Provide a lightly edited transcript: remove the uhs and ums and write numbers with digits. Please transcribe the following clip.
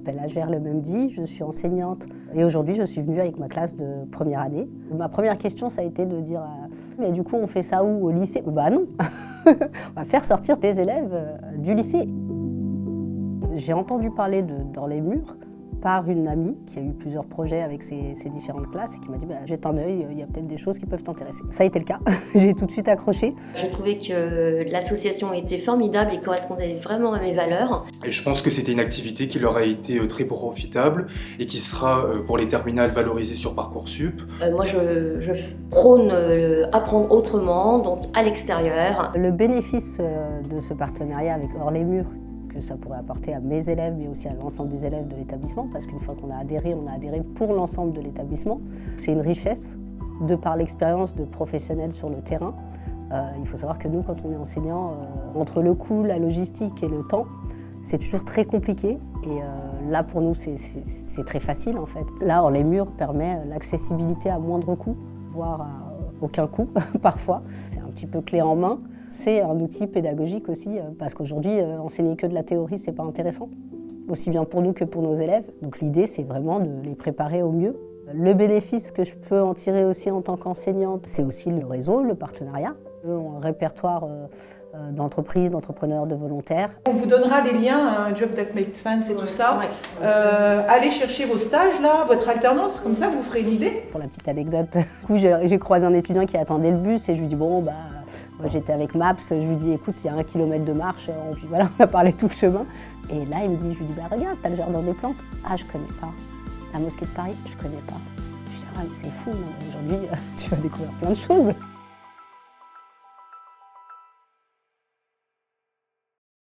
m'appelle Agère Le Memdi, je suis enseignante et aujourd'hui je suis venue avec ma classe de première année. Ma première question ça a été de dire mais du coup on fait ça où, au lycée? Bah non, on va faire sortir tes élèves du lycée. J'ai entendu parler de Dans les murs par une amie qui a eu plusieurs projets avec ses différentes classes et qui m'a dit jette un œil, il y a peut-être des choses qui peuvent t'intéresser. Ça a été le cas, j'ai tout de suite accroché. J'ai trouvé que l'association était formidable et correspondait vraiment à mes valeurs. Et je pense que c'était une activité qui leur a été très profitable et qui sera pour les terminales valorisée sur Parcoursup. Moi je prône apprendre autrement, donc à l'extérieur. Le bénéfice de ce partenariat avec Hors les murs, que ça pourrait apporter à mes élèves, mais aussi à l'ensemble des élèves de l'établissement, parce qu'une fois qu'on a adhéré pour l'ensemble de l'établissement. C'est une richesse, de par l'expérience de professionnels sur le terrain. Il faut savoir que nous, quand on est enseignant, entre le coût, la logistique et le temps, c'est toujours très compliqué. Et là, pour nous, c'est très facile, en fait. Là, Hors les murs permet l'accessibilité à moindre coût, voire à aucun coût, parfois. C'est un petit peu clé en main. C'est un outil pédagogique aussi, parce qu'aujourd'hui, enseigner que de la théorie, c'est pas intéressant, aussi bien pour nous que pour nos élèves. Donc l'idée, c'est vraiment de les préparer au mieux. Le bénéfice que je peux en tirer aussi en tant qu'enseignante, c'est aussi le réseau, le partenariat, un répertoire d'entreprises, d'entrepreneurs, de volontaires. On vous donnera les liens, Job That Makes Sense et tout ça. Ouais. Allez chercher vos stages, là, votre alternance, comme ça vous ferez une idée. Pour la petite anecdote, j'ai croisé un étudiant qui attendait le bus et je lui dis bon, moi j'étais avec Maps, je lui dis écoute, il y a 1 kilomètre de marche, puis voilà, on a parlé tout le chemin. Et là il me dit, je lui dis regarde, t'as le jardin des plantes. Ah, je connais pas. La mosquée de Paris, je connais pas. Je dis mais c'est fou, aujourd'hui tu vas découvrir plein de choses.